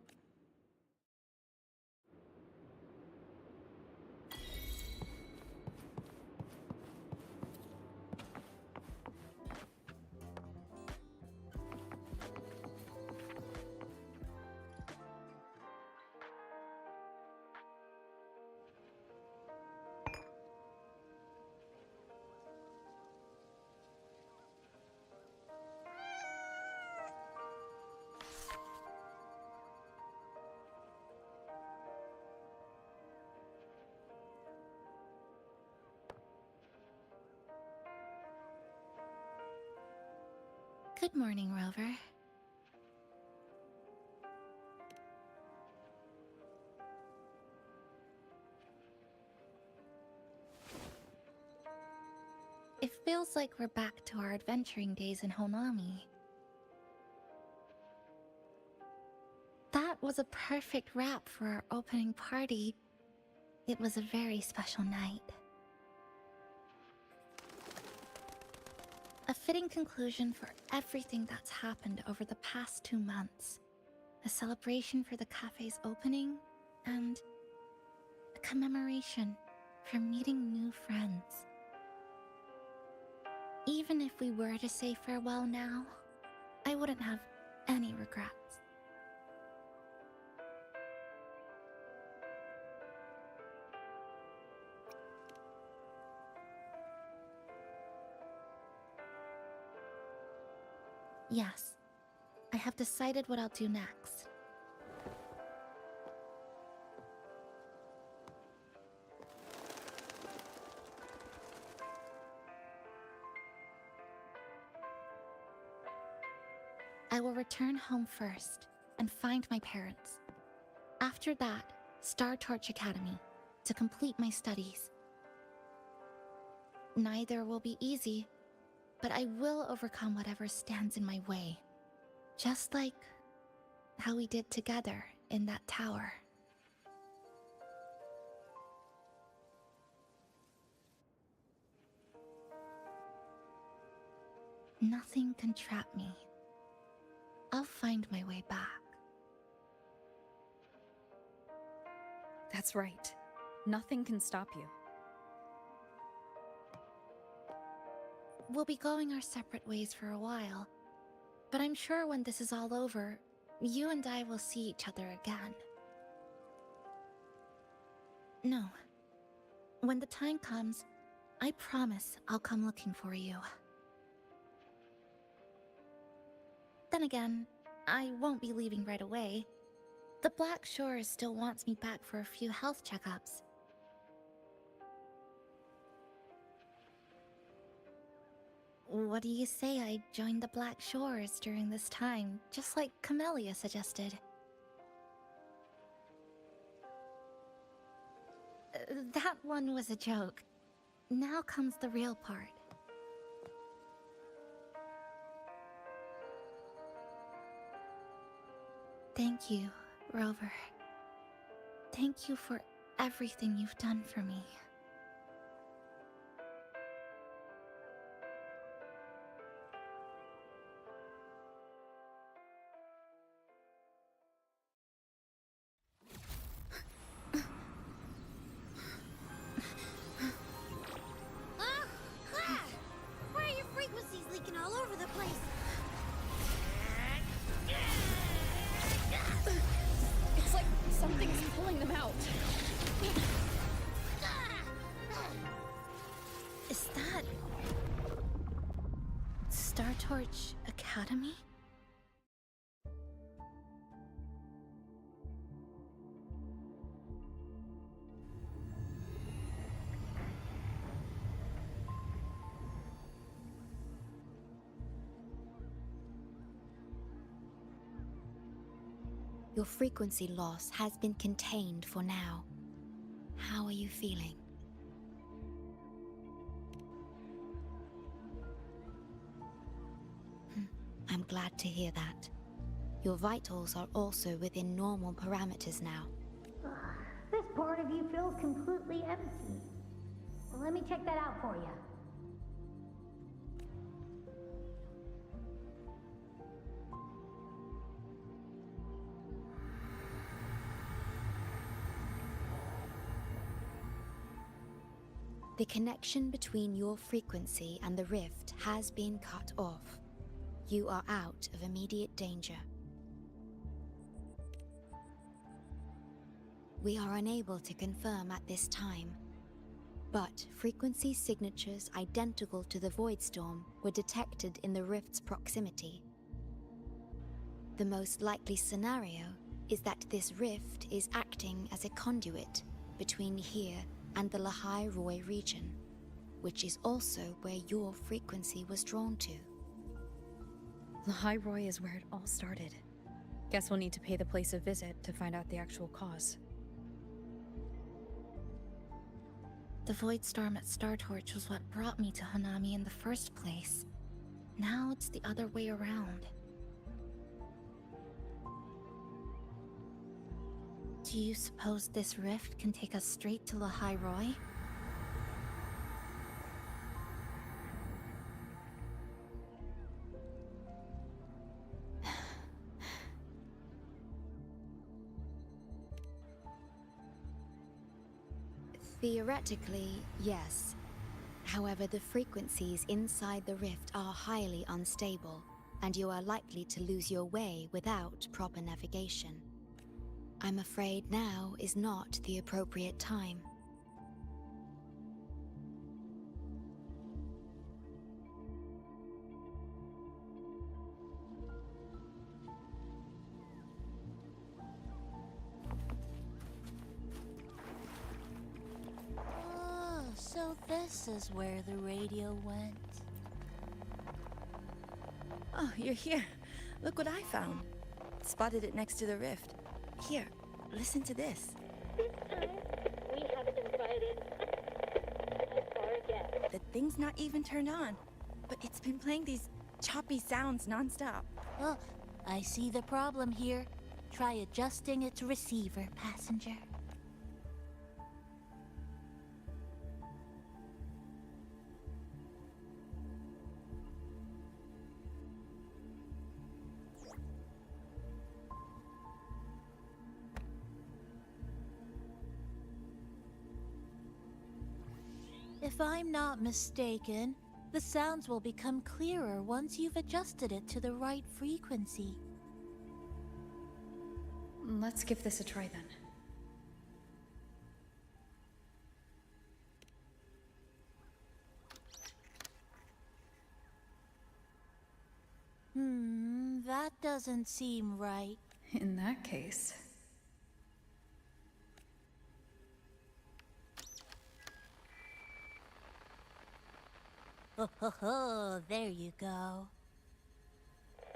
Good morning, Rover. It feels like we're back to our adventuring days in Honami. That was a perfect wrap for our opening party. It was a very special night. A fitting conclusion for everything that's happened over the past 2 months. A celebration for the cafe's opening, and a commemoration for meeting new friends. Even if we were to say farewell now, I wouldn't have any regrets. Yes, I have decided what I'll do next. I will return home first and find my parents. After that, Star Torch Academy to complete my studies. Neither will be easy, but I will overcome whatever stands in my way. Just like how we did together in that tower. Nothing can trap me. I'll find my way back. That's right. Nothing can stop you. We'll be going our separate ways for a while, but I'm sure when this is all over, you and I will see each other again. No. When the time comes, I promise I'll come looking for you. Then again, I won't be leaving right away. The Black Shores still wants me back for a few health checkups. What do you say I join the Black Shores during this time, just like Camellia suggested? That one was a joke. Now comes the real part. Thank you, Rover. Thank you for everything you've done for me. Why are your frequencies leaking all over the place? It's like something's pulling them out. Is that... Star Torch Academy? Your frequency loss has been contained for now. How are you feeling? I'm glad to hear that. Your vitals are also within normal parameters now. This part of you feels completely empty. Let me check that out for you. The connection between your frequency and the rift has been cut off. You are out of immediate danger. We are unable to confirm at this time, but frequency signatures identical to the Void Storm were detected in the rift's proximity. The most likely scenario is that this rift is acting as a conduit between here and the Lahai Roy region, which is also where your frequency was drawn to. Lahai Roy is where it all started. Guess we'll need to pay the place a visit to find out the actual cause. The Void Storm at Star Torch was what brought me to Hanami in the first place. Now it's the other way around. Do you suppose this rift can take us straight to Lahai Roy? Theoretically, yes. However, the frequencies inside the rift are highly unstable, and you are likely to lose your way without proper navigation. I'm afraid now is not the appropriate time. Oh, so this is where the radio went. Oh, you're here. Look what I found. Spotted it next to the rift. Here, listen to this. This time, we haven't invited our guests. The thing's not even turned on, but it's been playing these choppy sounds nonstop. Oh, I see the problem here. Try adjusting its receiver, passenger. If I'm not mistaken, the sounds will become clearer once you've adjusted it to the right frequency. Let's give this a try then. That doesn't seem right. In that case... Oh, there you go.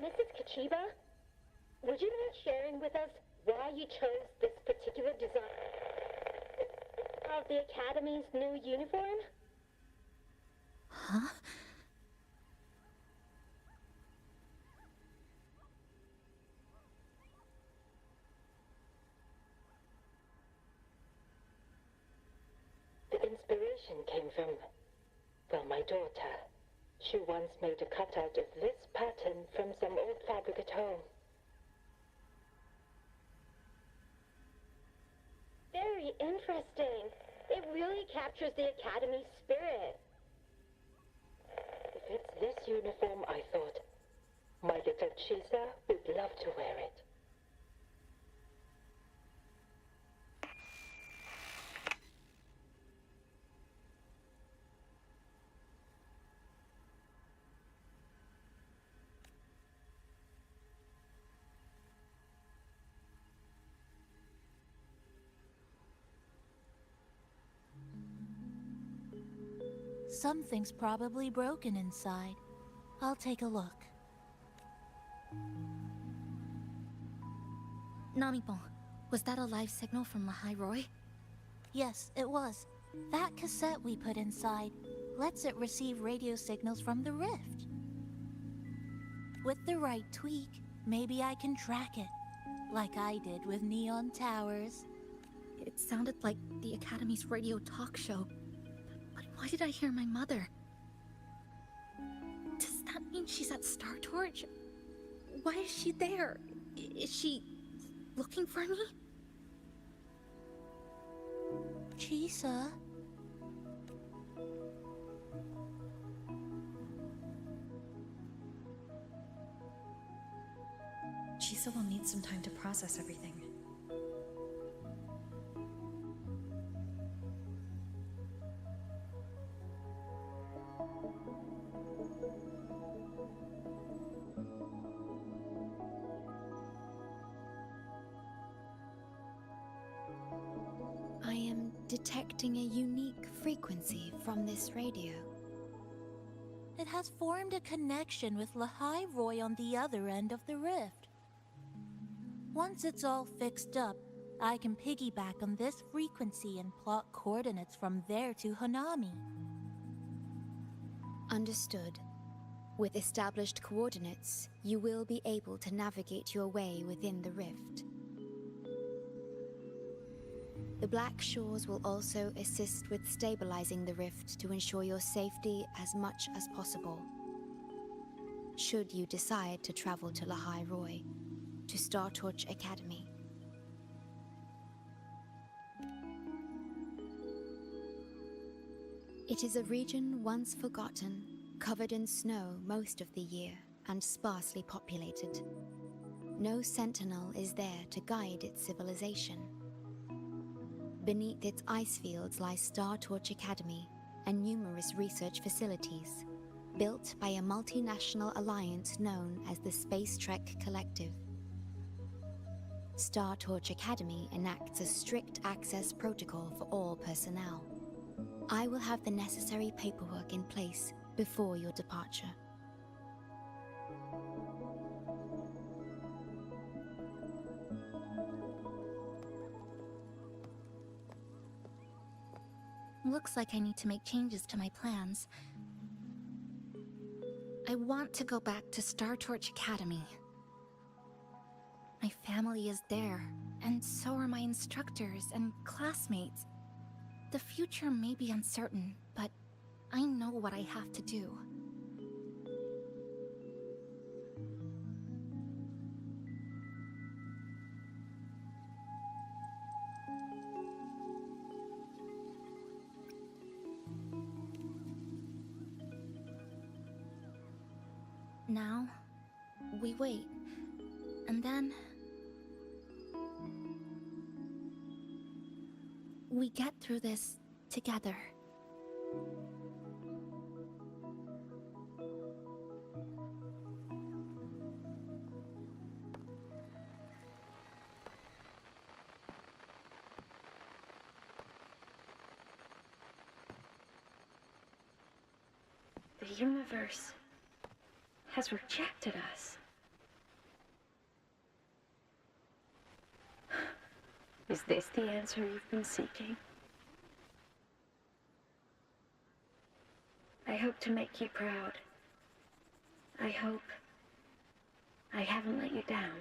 Mrs. Kachiba, would you mind sharing with us why you chose this particular design of the Academy's new uniform? Huh? The inspiration came from, well, my daughter. She once made a cutout of this pattern from some old fabric at home. Very interesting. It really captures the Academy's spirit. If it's this uniform, I thought, my little Chisa would love to wear it. Something's probably broken inside. I'll take a look. Namipon, was that a live signal from Lahai Roy? Yes, it was. That cassette we put inside lets it receive radio signals from the rift. With the right tweak, maybe I can track it, like I did with Neon Towers. It sounded like the Academy's radio talk show. But why did I hear my mother? Does that mean she's at Star Torch? Why is she there? Is she looking for me? Chisa? Chisa will need some time to process everything. I am detecting a unique frequency from this radio. It has formed a connection with Lahai Roy on the other end of the rift. Once it's all fixed up, I can piggyback on this frequency and plot coordinates from there to Hanami. Understood. With established coordinates, you will be able to navigate your way within the rift. The Black Shores will also assist with stabilizing the rift to ensure your safety as much as possible. Should you decide to travel to Lahai Roy, to Star Torch Academy. It is a region once forgotten, covered in snow most of the year, and sparsely populated. No sentinel is there to guide its civilization. Beneath its ice fields lies Star Torch Academy and numerous research facilities, built by a multinational alliance known as the Space Trek Collective. Star Torch Academy enacts a strict access protocol for all personnel. I will have the necessary paperwork in place before your departure. Looks like I need to make changes to my plans. I want to go back to Star Torch Academy. My family is there, and so are my instructors and classmates. The future may be uncertain, but I know what I have to do. Now, we wait, and then we get through this together. The universe has rejected us. Is this the answer you've been seeking? I hope to make you proud. I hope I haven't let you down.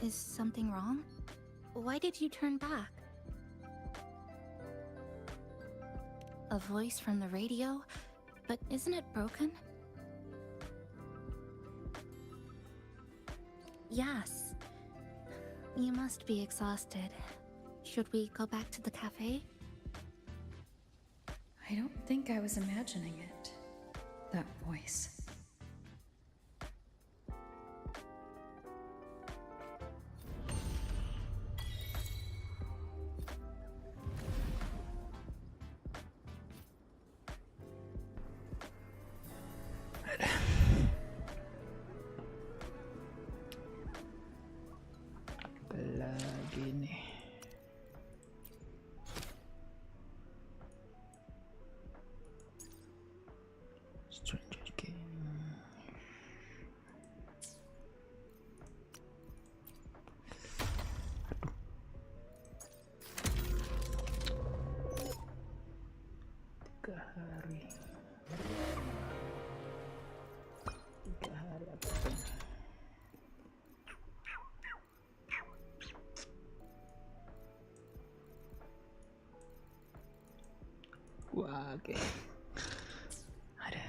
Is something wrong? Why did you turn back? A voice from the radio? But isn't it broken? Yes. You must be exhausted. Should we go back to the cafe? I don't think I was imagining it. That voice. Lagi nih. Stranger Game. Tiga hari apa tuh? Wah, oke. Ada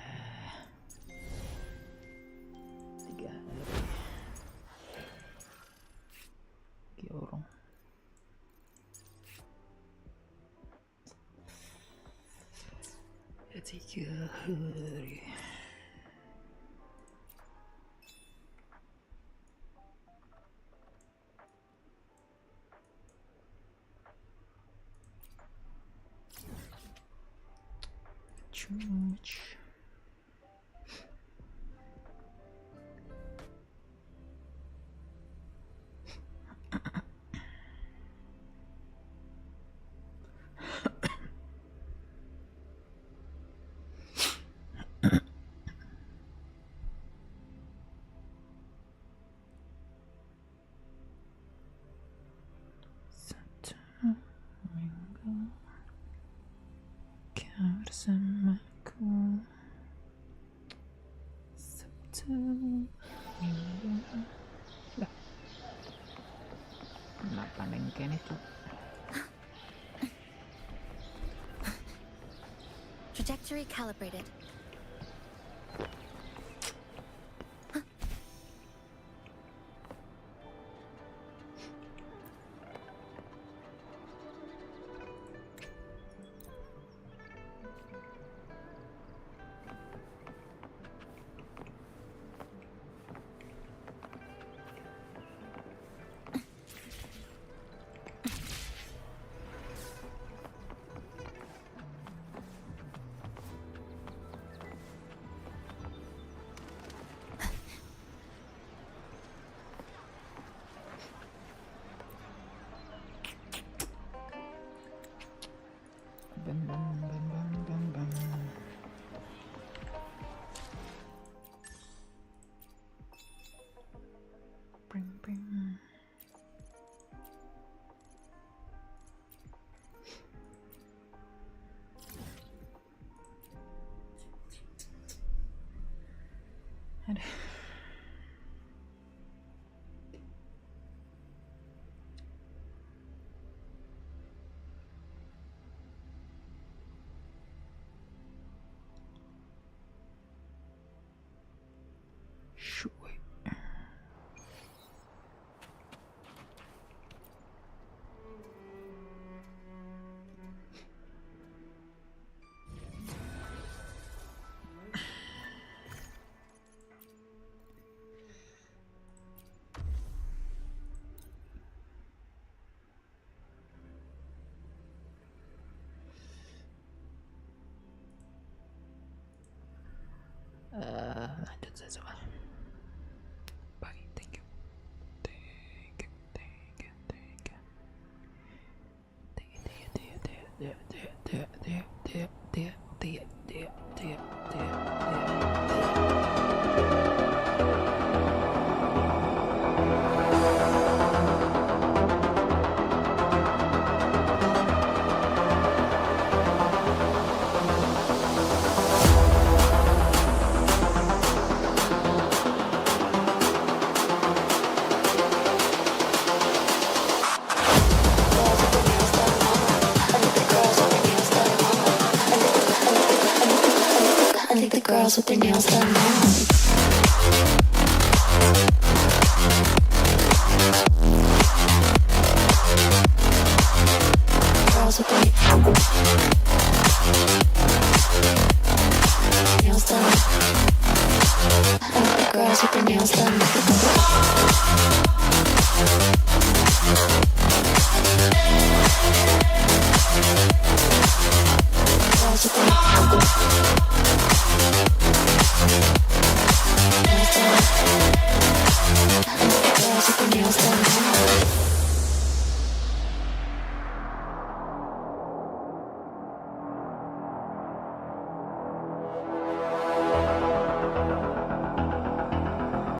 3 hari. Kiorong. 3 hari. Cuci. Minggu kau bersamaku. Sabtu Minggu. Lah, kenapa neng kene tuh? Trajectory calibrated. Bam bam bam bam bam bam. Bring bring. Aduh. Shui. Lanjut saja. Bye, thank you. Thank you, thank you, thank you. Thank you, I think the girls with their nails done now. Girls with their nails done. I think the girls with their nails done.